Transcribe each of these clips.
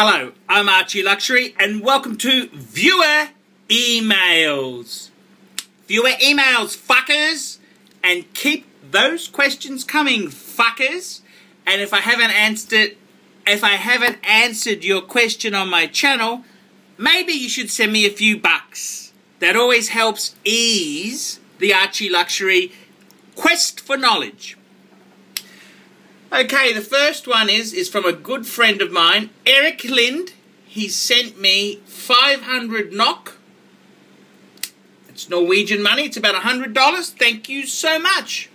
Hello, I'm Archie Luxury and welcome to Viewer Emails. Viewer Emails, fuckers! And keep those questions coming, fuckers! And if I haven't answered your question on my channel, maybe you should send me a few bucks. That always helps ease the Archie Luxury quest for knowledge. Okay, the first one is from a good friend of mine, Eric Lind. He sent me 500 NOK. It's Norwegian money. It's about $100. Thank you so much.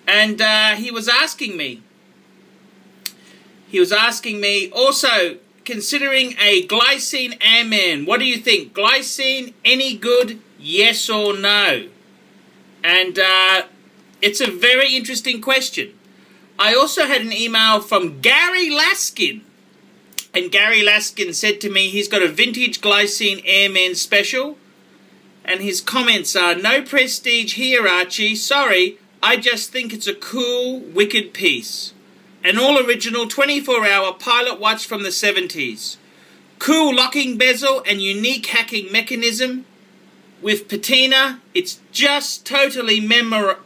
And he was asking me also, considering a glycine airman, what do you think? Glycine, any good? Yes or no? And it's a very interesting question. I also had an email from Gary Laskin. And Gary Laskin said to me he's got a vintage glycine airman special. And his comments are, no prestige here, Archie. Sorry, I just think it's a cool, wicked piece. An all-original 24-hour pilot watch from the 70s. Cool locking bezel and unique hacking mechanism. With patina, it's just totally mesmerizing.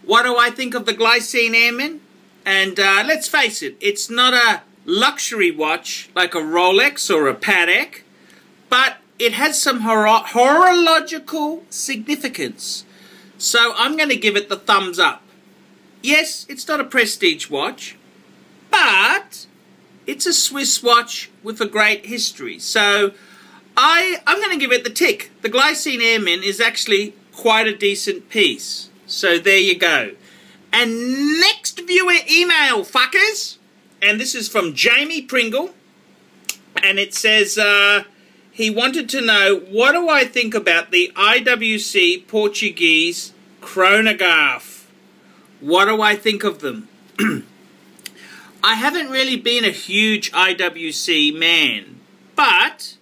What do I think of the Glycine Airman? And let's face it, it's not a luxury watch like a Rolex or a Patek, but it has some horological significance. So I'm going to give it the thumbs up. Yes, it's not a prestige watch, but it's a Swiss watch with a great history. So I'm going to give it the tick. The Glycine Airman is actually quite a decent piece. So there you go. And next viewer email, fuckers. And this is from Jamie Pringle. And it says, he wanted to know, what do I think about the IWC Portuguese chronograph? What do I think of them? I haven't really been a huge IWC man. But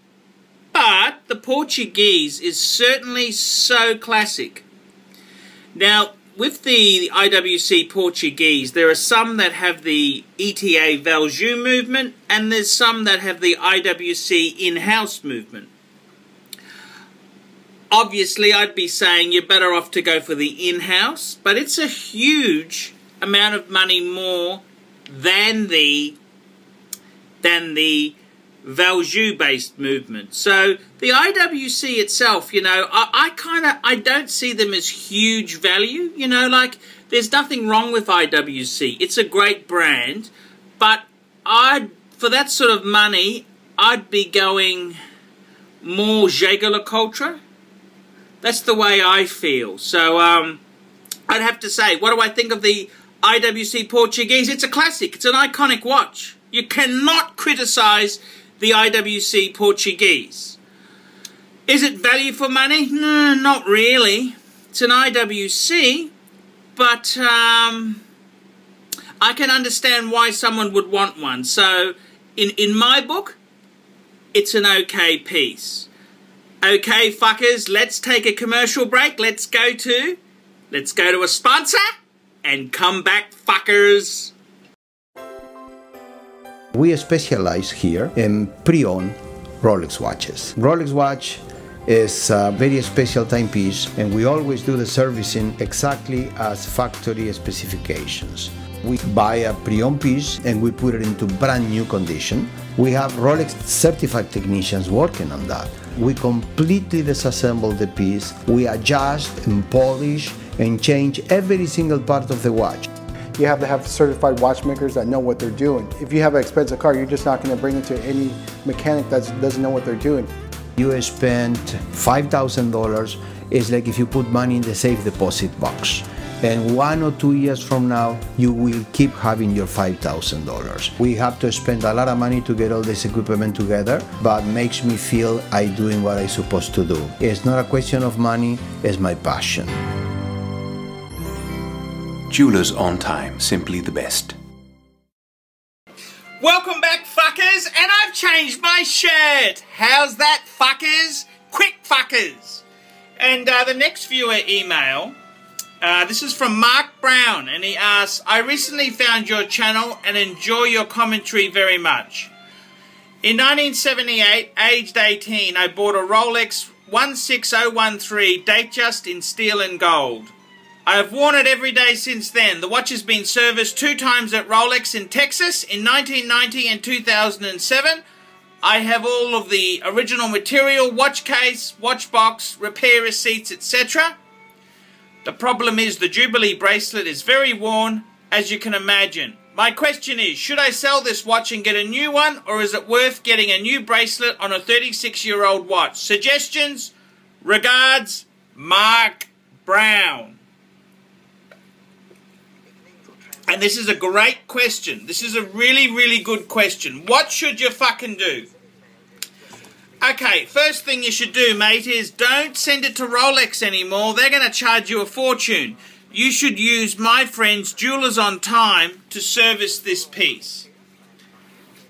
the Portuguese is certainly so classic. Now, with the IWC Portuguese, there are some that have the ETA Valjoux movement, and there's some that have the IWC in-house movement. Obviously, I'd be saying you're better off to go for the in-house, but it's a huge amount of money more than the Valjoux-based movement. So the IWC itself, you know, I don't see them as huge value. You know, like, there's nothing wrong with IWC. It's a great brand, but for that sort of money, I'd be going more Jaeger-LeCoultre. That's the way I feel. So I'd have to say, what do I think of the IWC Portuguese? It's a classic. It's an iconic watch. You cannot criticize the IWC Portuguese. Is it value for money? No, not really. It's an IWC, but I can understand why someone would want one. So, in my book, it's an okay piece. Okay, fuckers, let's take a commercial break. Let's go to a sponsor and come back, fuckers. We specialize here in pre-owned Rolex watches. Rolex watch is a very special timepiece, and we always do the servicing exactly as factory specifications. We buy a pre-owned piece and we put it into brand new condition. We have Rolex certified technicians working on that. We completely disassemble the piece. We adjust and polish and change every single part of the watch. You have to have certified watchmakers that know what they're doing. If you have an expensive car, you're just not going to bring it to any mechanic that doesn't know what they're doing. You spend $5,000, it's like if you put money in the safe deposit box. And 1 or 2 years from now, you will keep having your $5,000. We have to spend a lot of money to get all this equipment together, but makes me feel I'm doing what I'm supposed to do. It's not a question of money, it's my passion. Jewelers on time, simply the best. Welcome back, fuckers, and I've changed my shirt. How's that, fuckers? Quick, fuckers. And the next viewer email This is from Mark Brown, and he asks, I recently found your channel and enjoy your commentary very much. In 1978, aged 18, I bought a Rolex 16013 Datejust in steel and gold. I have worn it every day since then. The watch has been serviced 2 times at Rolex in Texas in 1990 and 2007. I have all of the original material, watch case, watch box, repair receipts, etc. The problem is the Jubilee bracelet is very worn, as you can imagine. My question is, should I sell this watch and get a new one, or is it worth getting a new bracelet on a 36-year-old watch? Suggestions? Regards, Mark Brown. And this is a great question. This is a really, really good question. What should you fucking do? Okay, first thing you should do, mate, is don't send it to Rolex anymore. They're going to charge you a fortune. You should use my friends Jewelers on Time to service this piece.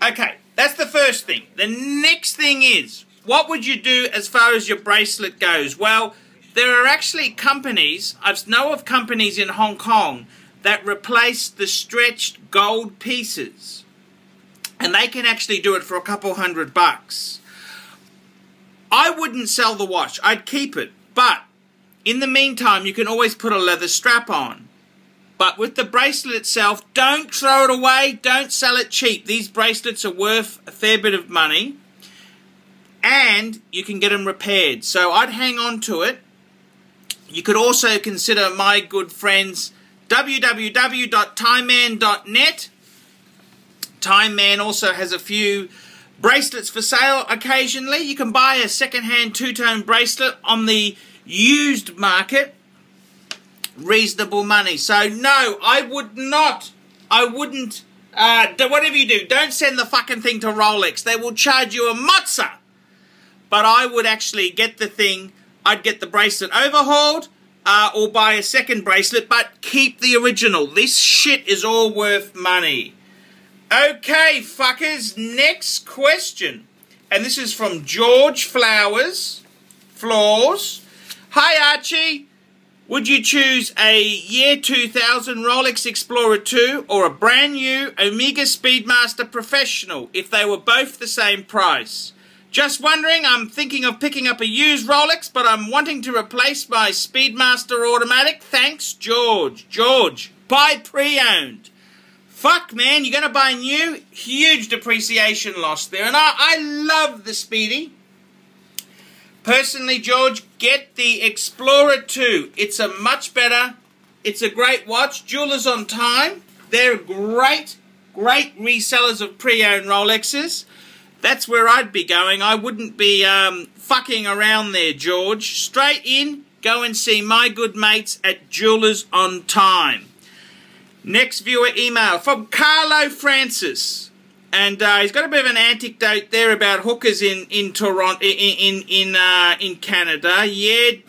Okay, that's the first thing. The next thing is, what would you do as far as your bracelet goes? Well, there are actually companies, I know of companies in Hong Kong that replace the stretched gold pieces. And they can actually do it for a couple $100. I wouldn't sell the watch. I'd keep it. But in the meantime, you can always put a leather strap on. But with the bracelet itself, don't throw it away. Don't sell it cheap. These bracelets are worth a fair bit of money. And you can get them repaired. So I'd hang on to it. You could also consider my good friends www.timeman.net. Time Man also has a few bracelets for sale occasionally. You can buy a second-hand two-tone bracelet on the used market. Reasonable money. So no, I would not. I wouldn't. Whatever you do, don't send the fucking thing to Rolex. They will charge you a mozza. But I would actually get the thing. I'd get the bracelet overhauled or buy a second bracelet, but keep the original. This shit is all worth money. Okay, fuckers, next question. And this is from George Floors. Hi, Archie. Would you choose a year 2000 Rolex Explorer 2 or a brand new Omega Speedmaster Professional if they were both the same price? Just wondering, I'm thinking of picking up a used Rolex, but I'm wanting to replace my Speedmaster automatic. Thanks, George. George, buy pre-owned. Fuck, man, you're going to buy new? Huge depreciation loss there. And I love the Speedy. Personally, George, get the Explorer 2. It's a much better, it's a great watch. Jewelers on Time. They're great resellers of pre-owned Rolexes. That's where I'd be going. I wouldn't be fucking around there, George. Straight in, go and see my good mates at Jewelers on Time. Next viewer email from Carlo Francis, and he's got a bit of an anecdote there about hookers in Toronto, in Canada. Yeah,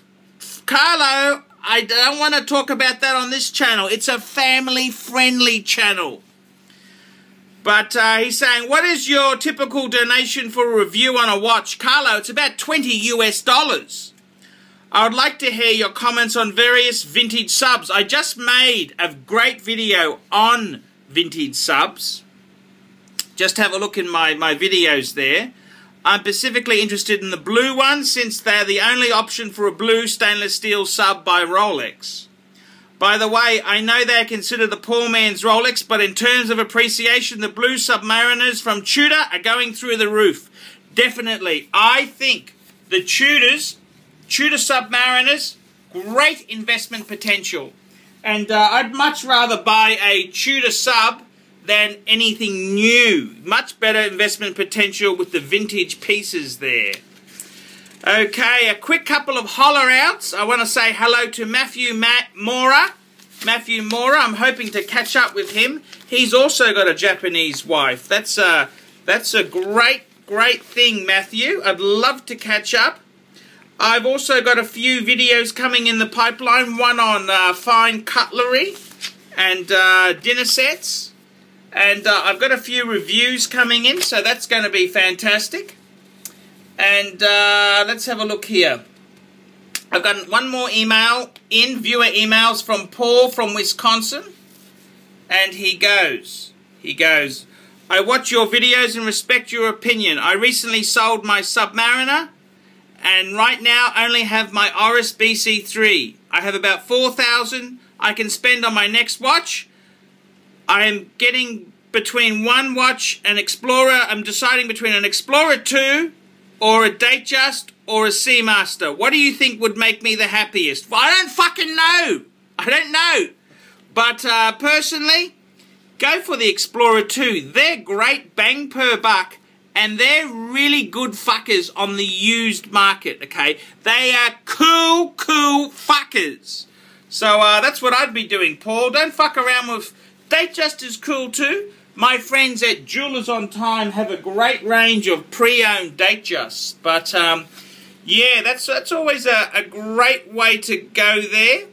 Carlo, I don't want to talk about that on this channel. It's a family-friendly channel. But he's saying, what is your typical donation for a review on a watch? Carlo, it's about $20 US. I would like to hear your comments on various vintage subs. I just made a great video on vintage subs. Just have a look in my videos there. I'm specifically interested in the blue ones since they're the only option for a blue stainless steel sub by Rolex. By the way, I know they're considered the poor man's Rolex, but in terms of appreciation, the blue Submariners from Tudor are going through the roof. Definitely. I think the Tudor Submariners, great investment potential. And I'd much rather buy a Tudor sub than anything new. Much better investment potential with the vintage pieces there. Okay, a quick couple of holler outs. I want to say hello to Matthew Mora. Matthew Mora, I'm hoping to catch up with him. He's also got a Japanese wife. That's a great thing, Matthew. I'd love to catch up. I've also got a few videos coming in the pipeline. One on fine cutlery and dinner sets. And I've got a few reviews coming in, so that's going to be fantastic. And let's have a look here. I've got one more email in, viewer emails from Paul from Wisconsin. And he goes, I watch your videos and respect your opinion. I recently sold my Submariner and right now only have my Oris BC3. I have about 4,000 I can spend on my next watch. I am getting between one watch and Explorer. I'm deciding between an Explorer 2 or a Datejust or a Seamaster. What do you think would make me the happiest? Well, I don't fucking know. I don't know. But personally, go for the Explorer 2. They're great bang per buck. And they're really good fuckers on the used market, okay? They are cool fuckers. So that's what I'd be doing, Paul. Don't fuck around with... Datejust is cool too. My friends at Jewelers on Time have a great range of pre-owned Datejusts. But, yeah, that's always a great way to go there.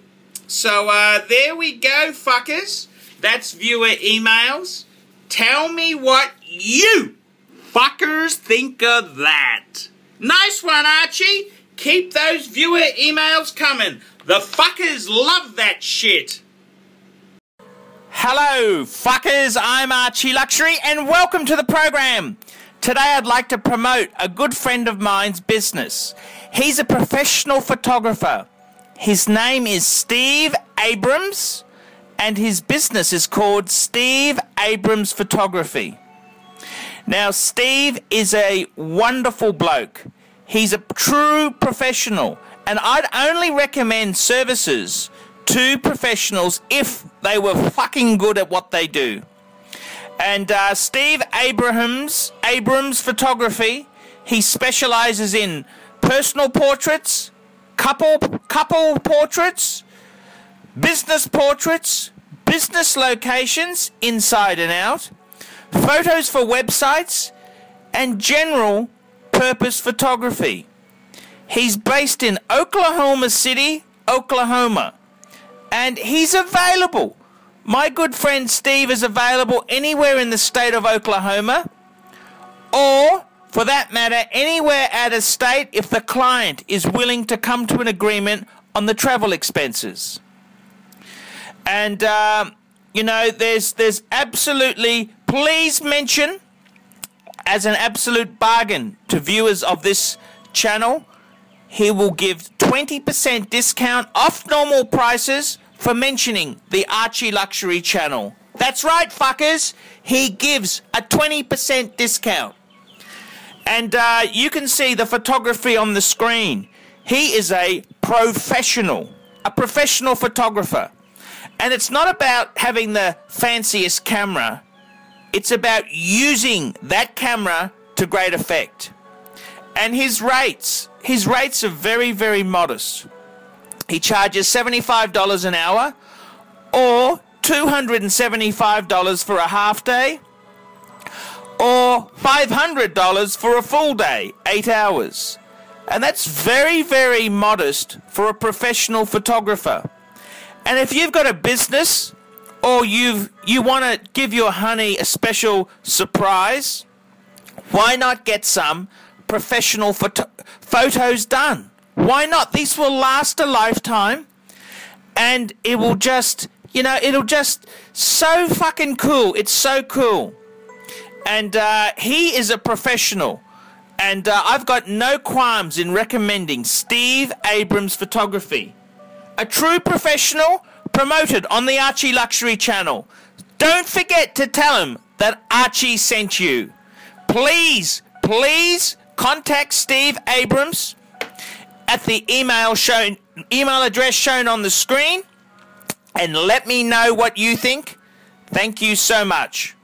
So, there we go, fuckers. That's viewer emails. Tell me what you fuckers think of that. Nice one, Archie. Keep those viewer emails coming. The fuckers love that shit. Hello, fuckers. I'm Archie Luxury, and welcome to the program. Today I'd like to promote a good friend of mine's business. He's a professional photographer. His name is Steve Abrams, and his business is called Steve Abrams Photography. Now, Steve is a wonderful bloke. He's a true professional, and I'd only recommend services to professionals if they were fucking good at what they do. And Steve Abrams Photography, he specializes in personal portraits, couple portraits, business locations inside and out, photos for websites, and general purpose photography. He's based in Oklahoma City, Oklahoma, and he's available. My good friend Steve is available anywhere in the state of Oklahoma, or for that matter anywhere out of state if the client is willing to come to an agreement on the travel expenses. And you know, there's absolutely, please mention as an absolute bargain to viewers of this channel, he will give 20% discount off normal prices for mentioning the Archie Luxury channel. That's right, fuckers. He gives a 20% discount. And you can see the photography on the screen. He is a professional photographer. And it's not about having the fanciest camera. It's about using that camera to great effect. And his rates are very, very modest. He charges $75 an hour or $275 for a half day or $500 for a full day, 8 hours. And that's very, very modest for a professional photographer. And if you've got a business or you want to give your honey a special surprise, why not get some professional photos done? Why not? These will last a lifetime, and it will just, you know, it'll just so fucking cool. It's so cool. And he is a professional, and I've got no qualms in recommending Steve Abrams Photography. A true professional promoted on the Archie Luxury channel. Don't forget to tell him that Archie sent you. Please contact Steve Abrams at the email address shown on the screen and let me know what you think. Thank you so much.